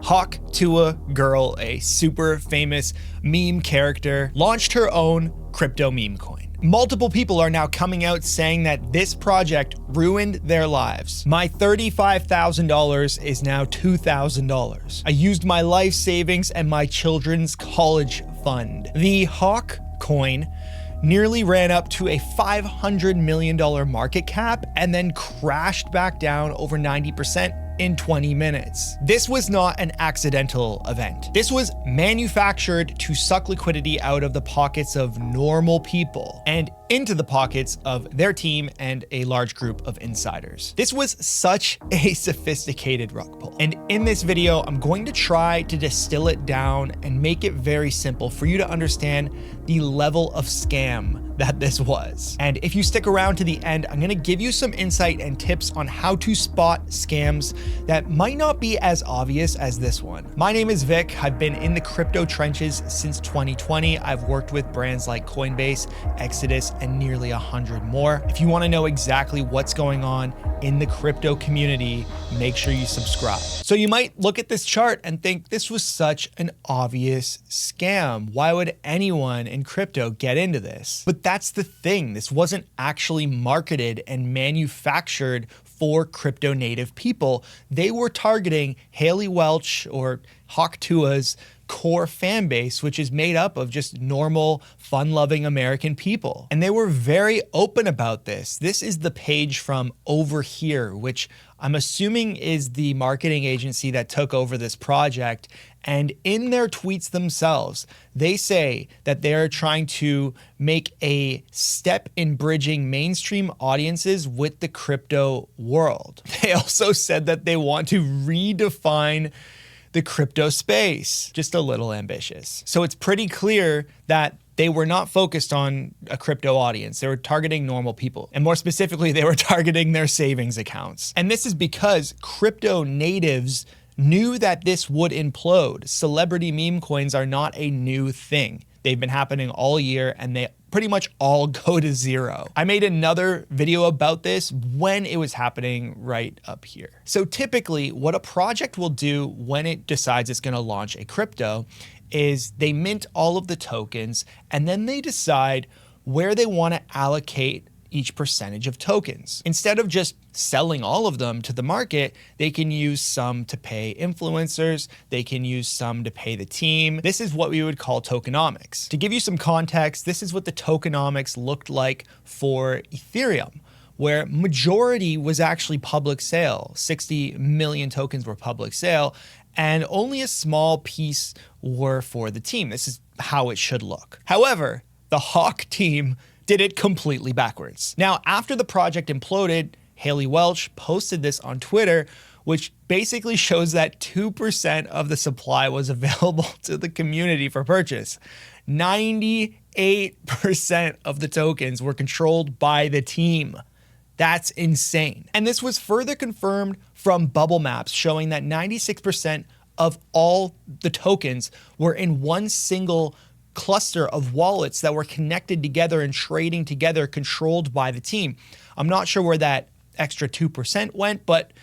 Hawk Tuah girl, a super famous meme character, launched her own crypto meme coin. Multiple people are now coming out saying that this project ruined their lives. My $35,000 is now $2,000. I used my life savings and my children's college fund. The Hawk coin nearly ran up to a $500 million market cap and then crashed back down over 90% in 20 minutes. This was not an accidental event. This was manufactured to suck liquidity out of the pockets of normal people and into the pockets of their team and a large group of insiders. This was such a sophisticated rug pull. And in this video, I'm going to try to distill it down and make it very simple for you to understand the level of scam that this was. And if you stick around to the end, I'm gonna give you some insight and tips on how to spot scams that might not be as obvious as this one. My name is Vic. I've been in the crypto trenches since 2020. I've worked with brands like Coinbase, Exodus, and nearly 100 more. If you wanna know exactly what's going on in the crypto community, make sure you subscribe. So you might look at this chart and think this was such an obvious scam. Why would anyone in crypto get into this? But that's the thing. This wasn't actually marketed and manufactured for crypto native people. They were targeting Haley Welch or Hawk Tuah's core fan base, which is made up of just normal, fun-loving American people. And they were very open about this. This is the page from Over Here, which I'm assuming is the marketing agency that took over this project. And in their tweets themselves, they say that they're trying to make a step in bridging mainstream audiences with the crypto world. They also said that they want to redefine the crypto space. Just a little ambitious. So it's pretty clear that they were not focused on a crypto audience. They were targeting normal people. And more specifically, they were targeting their savings accounts. And this is because crypto natives knew that this would implode. Celebrity meme coins are not a new thing. They've been happening all year and they pretty much all go to zero. I made another video about this when it was happening right up here. So typically what a project will do when it decides it's gonna launch a crypto is they mint all of the tokens and then they decide where they wanna allocate each percentage of tokens. Instead of just selling all of them to the market, they can use some to pay influencers, they can use some to pay the team. This is what we would call tokenomics. To give you some context, this is what the tokenomics looked like for Ethereum, where majority was actually public sale. 60 million tokens were public sale, and only a small piece were for the team. This is how it should look. However, the Hawk team did it completely backwards. Now, after the project imploded, Haley Welch posted this on Twitter, which basically shows that 2% of the supply was available to the community for purchase. 98% of the tokens were controlled by the team. That's insane. And this was further confirmed from bubble maps showing that 96% of all the tokens were in one single cluster of wallets that were connected together and trading together, controlled by the team. I'm not sure where that extra 2% went, but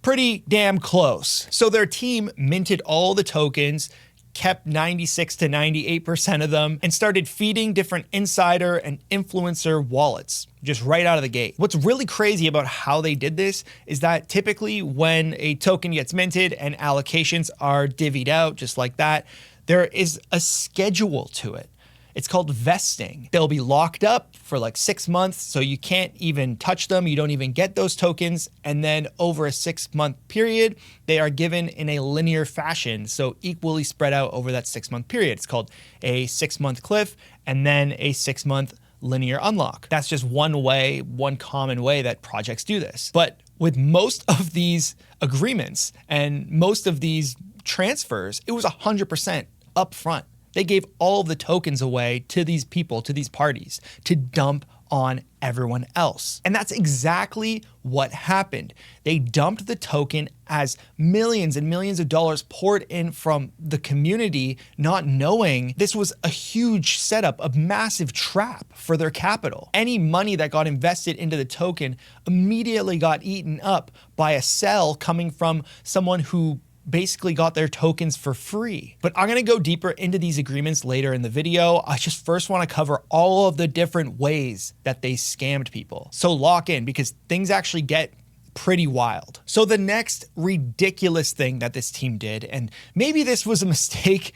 pretty damn close. So their team minted all the tokens, kept 96 to 98% of them, and started feeding different insider and influencer wallets just right out of the gate. What's really crazy about how they did this is that typically when a token gets minted and allocations are divvied out just like that, there is a schedule to it. It's called vesting. They'll be locked up for like 6 months, so you can't even touch them. You don't even get those tokens. And then over a 6-month period, they are given in a linear fashion, so equally spread out over that 6-month period. It's called a 6-month cliff and then a 6-month linear unlock. That's just one way, one common way that projects do this. But with most of these agreements and most of these transfers, it was 100% upfront. They gave all of the tokens away to these people, to these parties, to dump on everyone else. And that's exactly what happened. They dumped the token as millions and millions of dollars poured in from the community, not knowing this was a huge setup, a massive trap for their capital. Any money that got invested into the token immediately got eaten up by a sell coming from someone who basically got their tokens for free. But I'm gonna go deeper into these agreements later in the video. I just first wanna cover all of the different ways that they scammed people. So lock in, because things actually get pretty wild. So the next ridiculous thing that this team did, and maybe this was a mistake,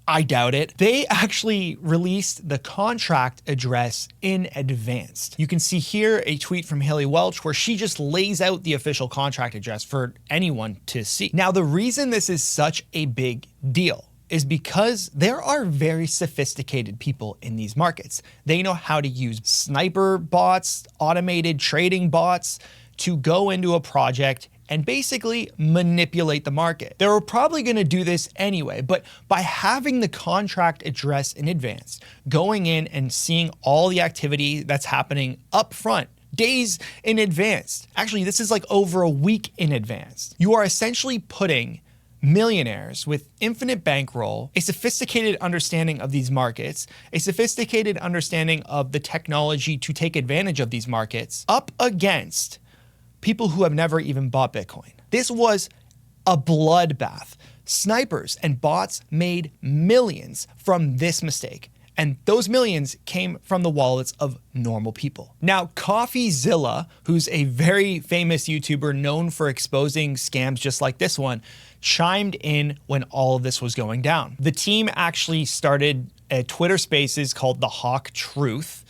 I doubt it, they actually released the contract address in advance. You can see here a tweet from Welch where she just lays out the official contract address for anyone to see. Now, the reason this is such a big deal is because there are very sophisticated people in these markets. They know how to use sniper bots, automated trading bots to go into a project and basically manipulate the market. They were probably gonna do this anyway, but by having the contract address in advance, going in and seeing all the activity that's happening up front, days in advance, actually this is like over a week in advance, you are essentially putting millionaires with infinite bankroll, a sophisticated understanding of these markets, a sophisticated understanding of the technology to take advantage of these markets, up against people who have never even bought Bitcoin. This was a bloodbath. Snipers and bots made millions from this mistake, and those millions came from the wallets of normal people. Now, CoffeeZilla, who's a very famous YouTuber known for exposing scams just like this one, chimed in when all of this was going down. The team actually started a Twitter Spaces called the Hawk Tuah,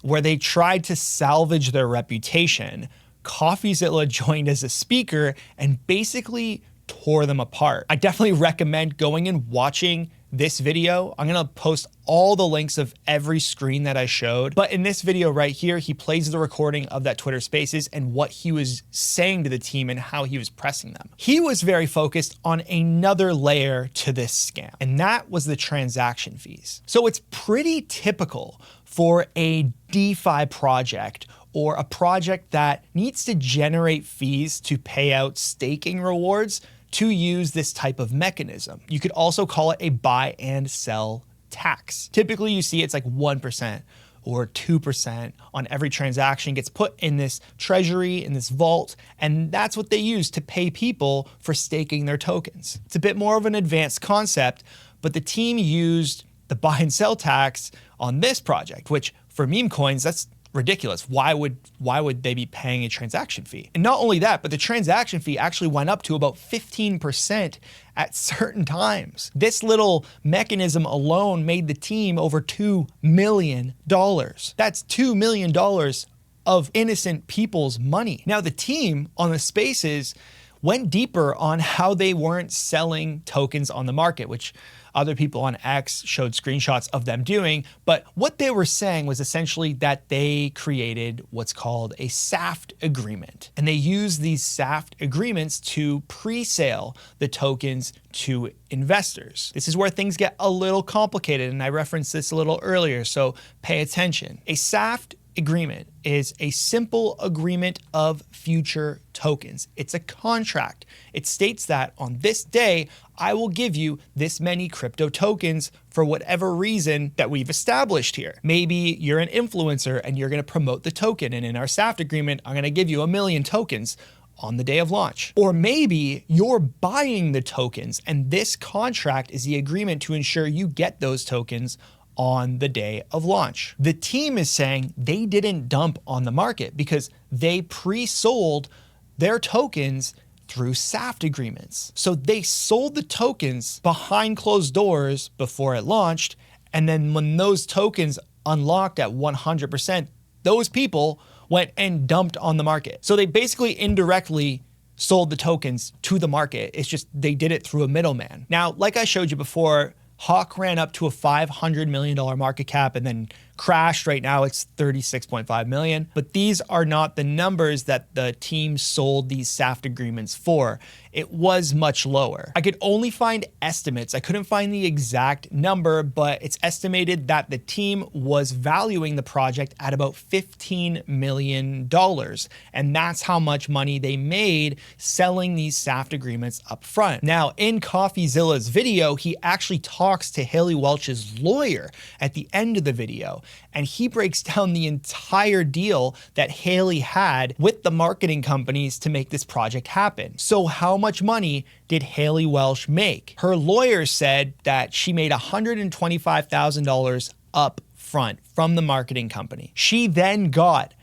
where they tried to salvage their reputation. CoffeeZilla joined as a speaker and basically tore them apart. I definitely recommend going and watching this video. I'm gonna post all the links of every screen that I showed. But in this video right here, he plays the recording of that Twitter Spaces and what he was saying to the team and how he was pressing them. He was very focused on another layer to this scam, and that was the transaction fees. So it's pretty typical for a DeFi project or a project that needs to generate fees to pay out staking rewards to use this type of mechanism. You could also call it a buy and sell tax. Typically you see it's like 1% or 2% on every transaction gets put in this treasury, in this vault, and that's what they use to pay people for staking their tokens. It's a bit more of an advanced concept, but the team used the buy and sell tax on this project, which for meme coins, that's ridiculous. Why would they be paying a transaction fee? And not only that, but the transaction fee actually went up to about 15% at certain times. This little mechanism alone made the team over $2 million. That's $2 million of innocent people's money. Now the team on the Spaces went deeper on how they weren't selling tokens on the market, which other people on X showed screenshots of them doing. But what they were saying was essentially that they created what's called a SAFT agreement. And they use these SAFT agreements to pre-sale the tokens to investors. This is where things get a little complicated, and I referenced this a little earlier, so pay attention. A SAFT agreement is a simple agreement of future tokens. It's a contract. It states that on this day, I will give you this many crypto tokens for whatever reason that we've established here. Maybe you're an influencer and you're gonna promote the token, and in our SAFT agreement, I'm gonna give you 1 million tokens on the day of launch. Or maybe you're buying the tokens, and this contract is the agreement to ensure you get those tokens on the day of launch. The team is saying they didn't dump on the market because they pre-sold their tokens through SAFT agreements. So they sold the tokens behind closed doors before it launched, and then when those tokens unlocked at 100%, those people went and dumped on the market. So they basically indirectly sold the tokens to the market. It's just they did it through a middleman. Now, like I showed you before, Hawk ran up to a $500 million market cap and then crashed. Right now it's 36.5 million, but these are not the numbers that the team sold these SAFT agreements for. It was much lower. I could only find estimates. I couldn't find the exact number, but it's estimated that the team was valuing the project at about $15 million. And that's how much money they made selling these SAFT agreements up front. Now, in CoffeeZilla's video, he actually talks to Welch's lawyer at the end of the video. and he breaks down the entire deal that Haley had with the marketing companies to make this project happen. So how much money did Haley Welch make? Her lawyer said that she made $125,000 up front from the marketing company. She then got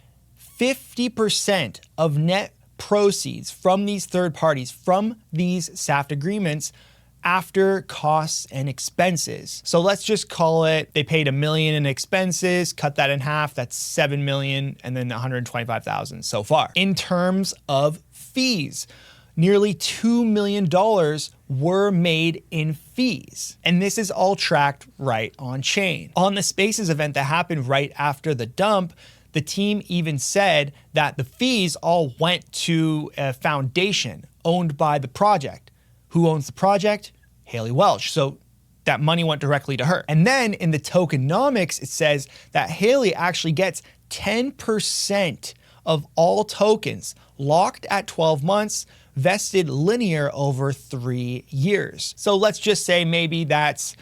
50% of net proceeds from these third parties, from these SAFT agreements, after costs and expenses. So let's just call it, they paid $1 million in expenses, cut that in half, that's $7 million, and then $125,000 so far. In terms of fees, nearly $2 million were made in fees. And this is all tracked right on chain. On the Spaces event that happened right after the dump, the team even said that the fees all went to a foundation owned by the project. Who owns the project? Haley Welch. So that money went directly to her. And then in the tokenomics, it says that Haley actually gets 10% of all tokens locked at 12 months, vested linear over 3 years. So let's just say maybe that's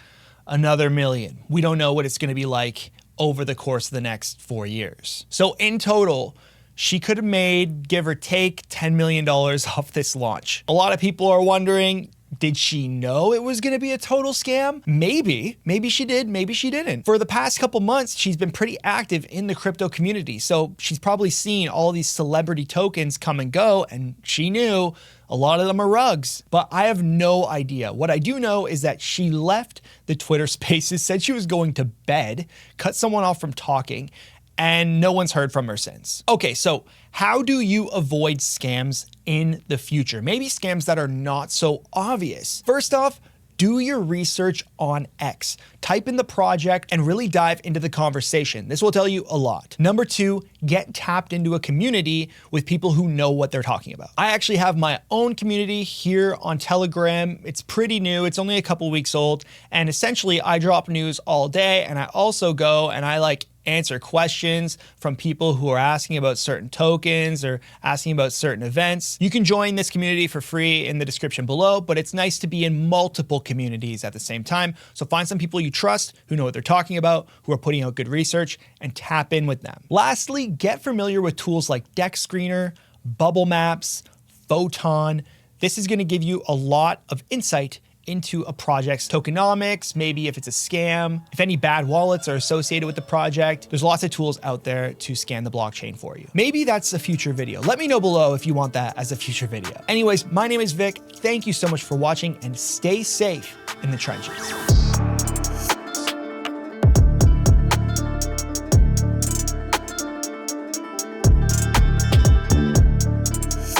another $1 million. We don't know what it's going to be like over the course of the next 4 years. So in total, she could have made, give or take, $10 million off this launch. A lot of people are wondering, did she know it was gonna be a total scam? Maybe she did, maybe she didn't. For the past couple months, she's been pretty active in the crypto community. So she's probably seen all these celebrity tokens come and go, and she knew a lot of them are rugs, but I have no idea. What I do know is that she left the Twitter Spaces, said she was going to bed, cut someone off from talking, and no one's heard from her since. Okay, so how do you avoid scams in the future? Maybe scams that are not so obvious. First off, do your research on X. Type in the project and really dive into the conversation. This will tell you a lot. Number two, get tapped into a community with people who know what they're talking about. I actually have my own community here on Telegram. It's pretty new. It's only a couple weeks old. And essentially I drop news all day, and I also go and I answer questions from people who are asking about certain tokens or asking about certain events. You can join this community for free in the description below, but it's nice to be in multiple communities at the same time. So find some people you trust who know what they're talking about, who are putting out good research, and tap in with them. Lastly, get familiar with tools like Deck Screener, Bubble Maps, Photon. This is going to give you a lot of insight into a project's tokenomics, maybe if it's a scam, if any bad wallets are associated with the project. There's lots of tools out there to scan the blockchain for you. Maybe that's a future video. Let me know below if you want that as a future video. Anyways, my name is Vic. Thank you so much for watching, and stay safe in the trenches.